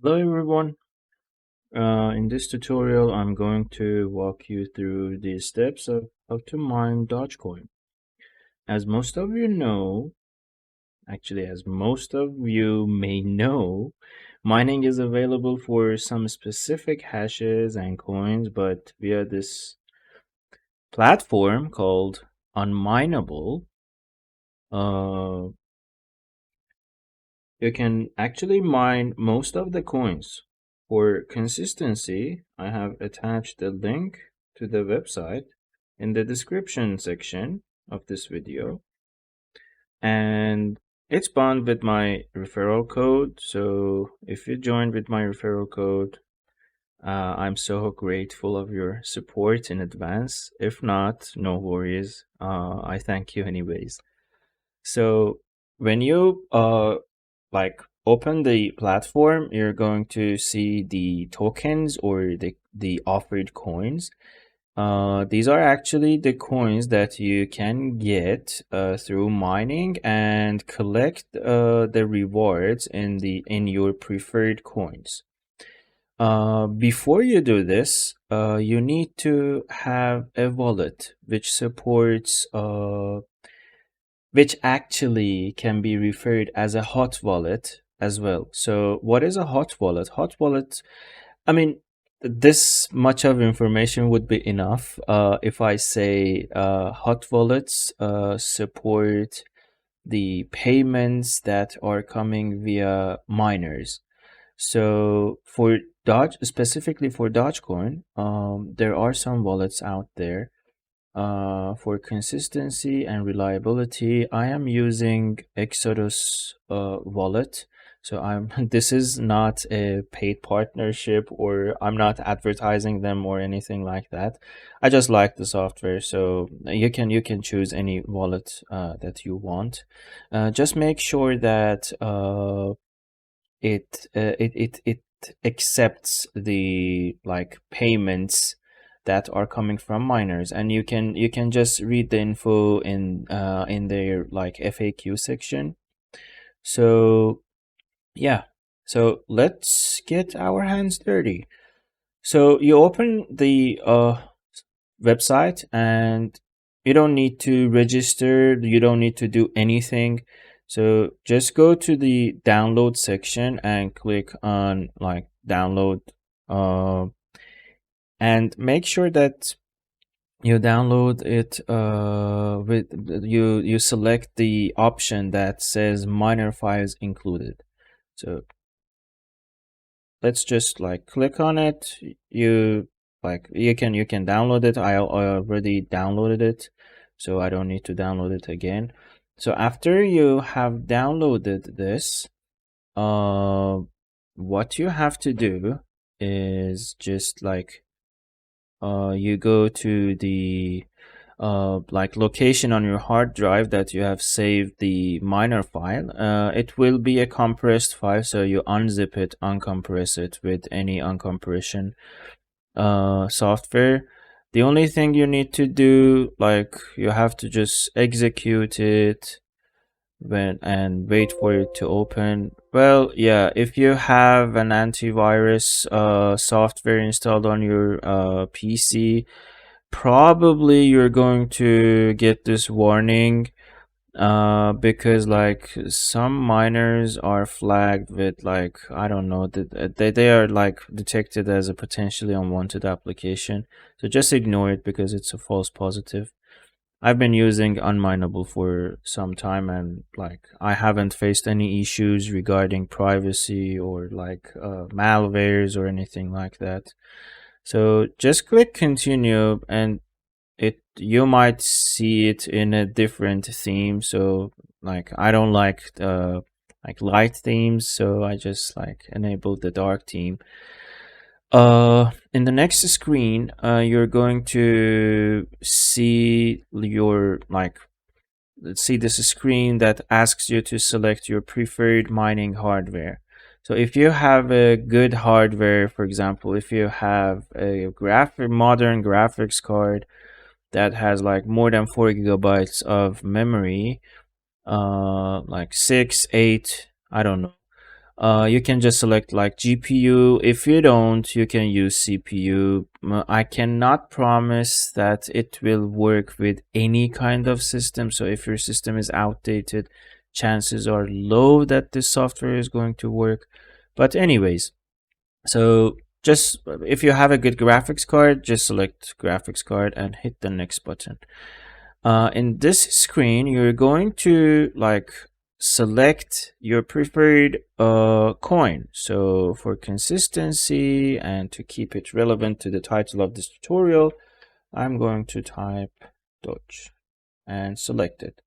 Hello everyone. In this tutorial, I'm going to walk you through the steps of how to mine Dogecoin. As most of you know, actually, as most of you may know, mining is available for some specific hashes and coins, but via this platform called Unminable, uh, you can actually mine most of the coins. For consistency, I have attached a link to the website in the description section of this video, and it's bound with my referral code. So if you join with my referral code, I'm so grateful of your support in advance. If not, no worries. I thank you anyways. So when you like open the platform, you're going to see the tokens or the offered coins. These are actually the coins that you can get through mining and collect the rewards in your preferred coins. Before you do this, you need to have a wallet which supports which actually can be referred as a hot wallet as well. So what is a hot wallet? Hot wallet, I mean, this much of information would be enough if I say hot wallets support the payments that are coming via miners. So for Doge, specifically for Dogecoin, there are some wallets out there for consistency and reliability. I am using Exodus wallet. So I'm this is not a paid partnership, or I'm not advertising them or anything like that. I just like the software, so you can choose any wallet that you want. Just make sure that it accepts the like payments that are coming from miners, and you can just read the info in their like FAQ section. So yeah, so let's get our hands dirty. So you open the website, and you don't need to register, you don't need to do anything. So just go to the download section and click on like download, uh, and make sure that you download it with you select the option that says minor files included. So let's just like click on it. You can download it. I already downloaded it, so I don't need to download it again. So after you have downloaded this, what you have to do is just like you go to the like location on your hard drive that you have saved the minor file. It will be a compressed file, so you unzip it, uncompress it with any uncompression software. The only thing you need to do, like you have to just execute it and wait for it to open. Well, yeah, if you have an antivirus software installed on your PC, probably you're going to get this warning because like some miners are flagged with like, I don't know, that they are like detected as a potentially unwanted application. So just ignore it because it's a false positive. I've been using Unminable for some time, and like I haven't faced any issues regarding privacy or like malwares or anything like that. So just click continue, and you might see it in a different theme. So like I don't like light themes, so I just like enabled the dark theme. In the next screen, you're going to see your like see this screen that asks you to select your preferred mining hardware. So if you have a good hardware, for example, if you have a modern graphics card that has like more than 4 GB of memory, like 6, 8, I don't know, You can just select like GPU. If you don't, you can use CPU. I cannot promise that it will work with any kind of system. So if your system is outdated, chances are low that this software is going to work. But anyways, so just if you have a good graphics card, just select graphics card and hit the next button. In this screen, you're going to like select your preferred coin. So for consistency and to keep it relevant to the title of this tutorial, I'm going to type Doge and select it.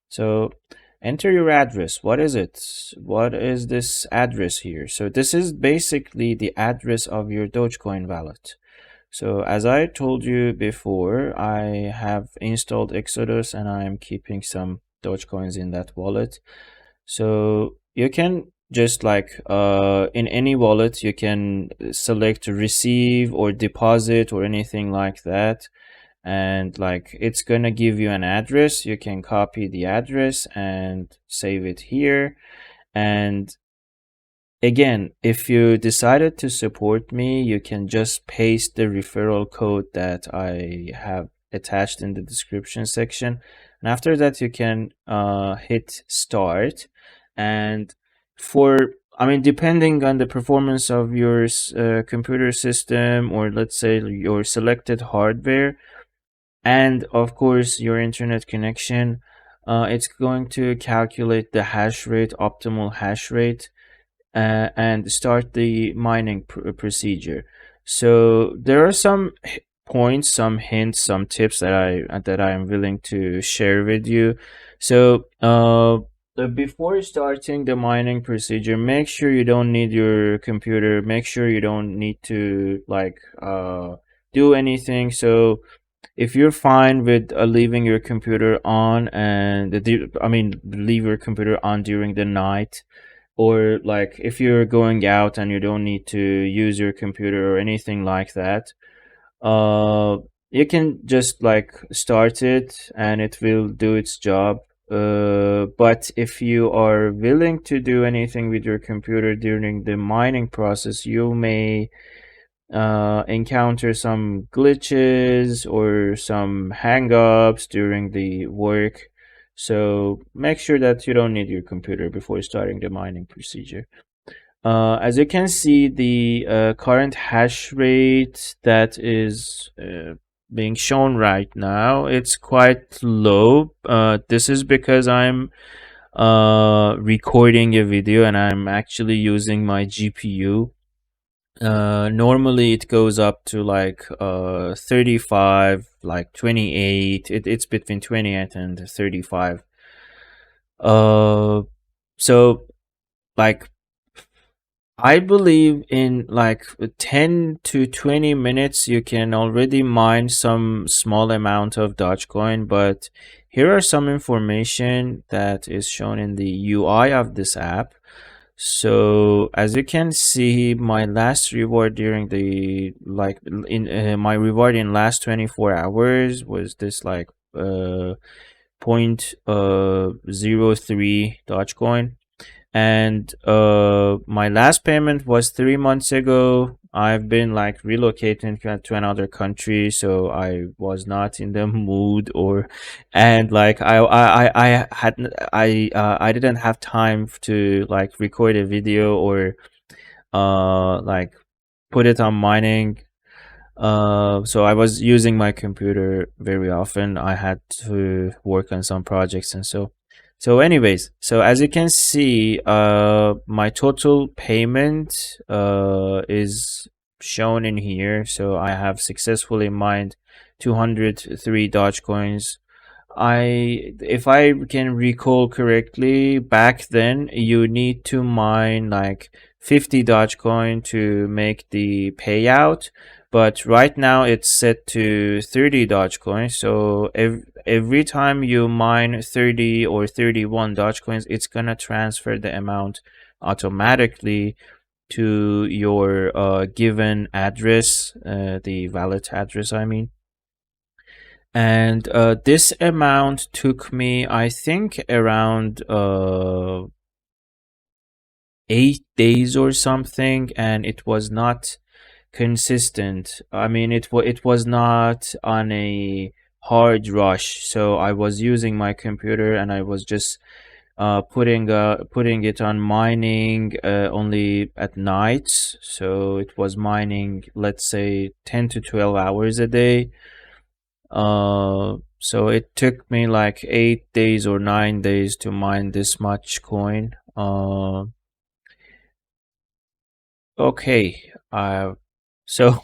So enter your address. What is it? What is this address here? So this is basically the address of your Dogecoin wallet. So as I told you before, I have installed Exodus and I am keeping some Dogecoins in that wallet. So you can just like in any wallet, you can select receive or deposit or anything like that. And like it's gonna give you an address. You can copy the address and save it here. And again, if you decided to support me, you can just paste the referral code that I have attached in the description section. And after that, you can hit start. And I mean, depending on the performance of your computer system, or let's say your selected hardware, and of course your internet connection, it's going to calculate the hash rate, optimal hash rate, and start the mining procedure. So there are some points, some hints, some tips that I am willing to share with you. So before starting the mining procedure, make sure you don't need your computer. Make sure you don't need to like do anything. So if you're fine with leaving your computer on and I mean leave your computer on during the night, or like if you're going out and you don't need to use your computer or anything like that, uh you can just like start it and it will do its job. But if you are willing to do anything with your computer during the mining process, you may encounter some glitches or some hang-ups during the work. So make sure that you don't need your computer before starting the mining procedure. As you can see, the current hash rate that is being shown right now, it's quite low. This is because I'm recording a video and I'm actually using my GPU. Normally it goes up to like 35, like 28. It's between 28 and 35. So like I believe in like 10 to 20 minutes you can already mine some small amount of Dogecoin, but here are some information that is shown in the UI of this app. So as you can see, my last reward during the like in my reward in last 24 hours was this like point 03 Dogecoin, and my last payment was 3 months ago. I've been like relocating to another country, so I was not in the mood, or and like I didn't have time to like record a video or like put it on mining. So I was using my computer very often. I had to work on some projects, and so anyways, so as you can see, my total payment is shown in here. So I have successfully mined 203 Dogecoins. If I can recall correctly, back then you need to mine like 50 Dogecoin to make the payout, but right now it's set to 30 Dogecoin. So every time you mine 30 or 31 Dogecoins, it's gonna transfer the amount automatically to your given address, the wallet address, I mean. And this amount took me, I think, around 8 days or something, and it was not consistent. I mean, it was not on a hard rush. So I was using my computer and I was just putting it on mining only at nights. So it was mining, let's say, 10 to 12 hours a day. So it took me like 8 days or 9 days to mine this much coin. Okay. So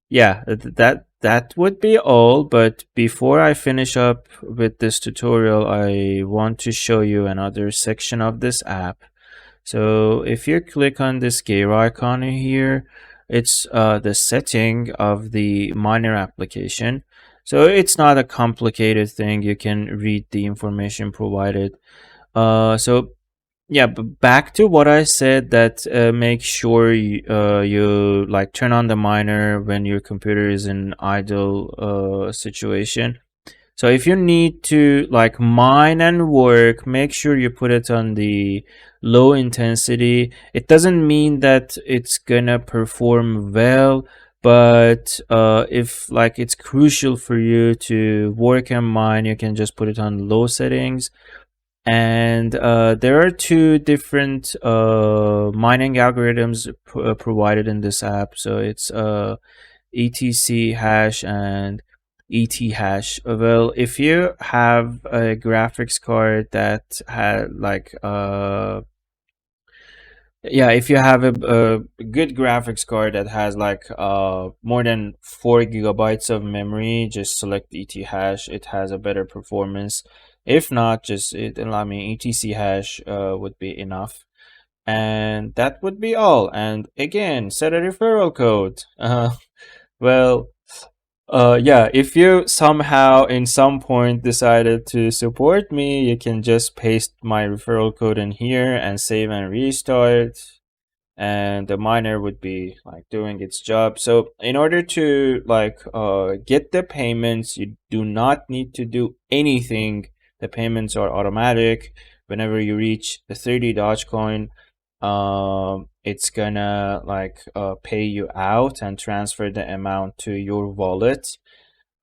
yeah, that would be all. But before I finish up with this tutorial, I want to show you another section of this app. So if you click on this gear icon here, it's the setting of the miner application. So it's not a complicated thing. You can read the information provided. So yeah, but back to what I said, that make sure you like turn on the miner when your computer is in idle situation. So if you need to like mine and work, make sure you put it on the low intensity. It doesn't mean that it's gonna perform well, but if like it's crucial for you to work and mine, you can just put it on low settings. And there are two different mining algorithms provided in this app. So it's etc hash and et hash. Well, if you have a graphics card that had like yeah, if you have a good graphics card that has like more than 4 gigabytes of memory, just select et hash. It has a better performance. If not, just I mean etc hash would be enough. And that would be all. And again, set a referral code. Well, yeah, if you somehow in some point decided to support me, you can just paste my referral code in here and save and restart, and the miner would be like doing its job. So in order to like get the payments, you do not need to do anything. The payments are automatic. Whenever you reach the 30 Dogecoin, it's gonna like pay you out and transfer the amount to your wallet.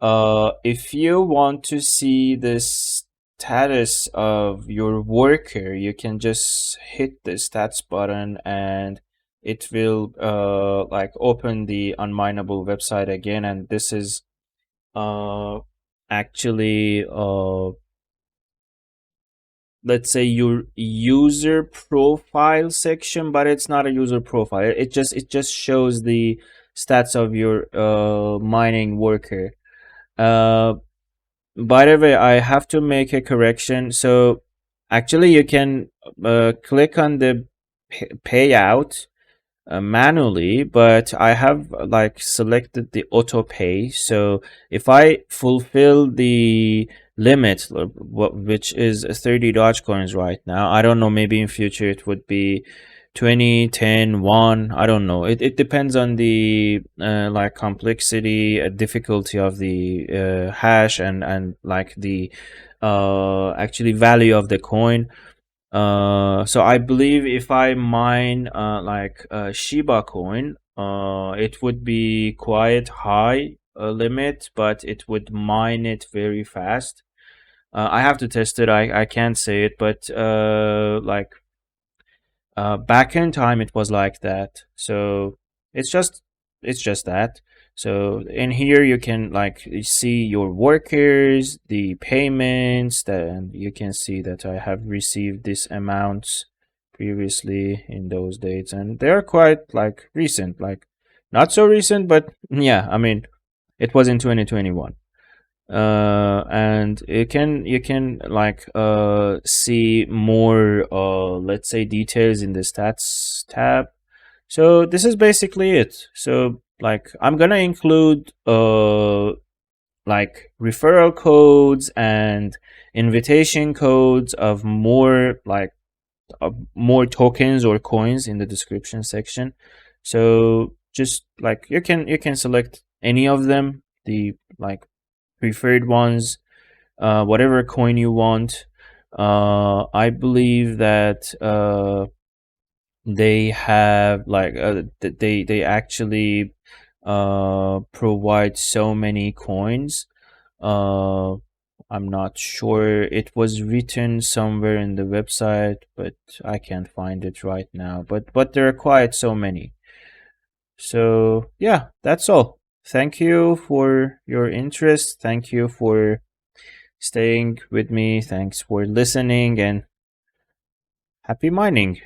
If you want to see the status of your worker, you can just hit the stats button and it will like open the unminable website again. And this is uh actually let's say your user profile section, but it's not a user profile. It just shows the stats of your mining worker. uh by the way, I have to make a correction. So actually you can click on the payout manually, but I have like selected the auto pay. So if I fulfill the limit, which is 30 Dogecoins right now, I don't know, maybe in future it would be 20, 10, 1, I don't know. It depends on the like complexity, difficulty of the hash, and like the actually value of the coin. So I believe if I mine like Shiba coin, it would be quite high limit, but it would mine it very fast. I have to test it. I can't say it, but like back in time it was like that. So it's just it's just that. So in here you can like see your workers, the payments, and you can see that I have received this amounts previously in those dates, and they're quite like recent, like not so recent, but yeah, I mean it was in 2021. And you can like see more let's say details in the stats tab. So this is basically it. So like I'm gonna include like referral codes and invitation codes of more like more tokens or coins in the description section. So just like you can select any of them, the like preferred ones, whatever coin you want. I believe that They have like they actually provide so many coins. uh I'm not sure, it was written somewhere in the website, but I can't find it right now, but there are quite so many. So yeah, that's all. Thank you for your interest, thank you for staying with me, thanks for listening, and happy mining.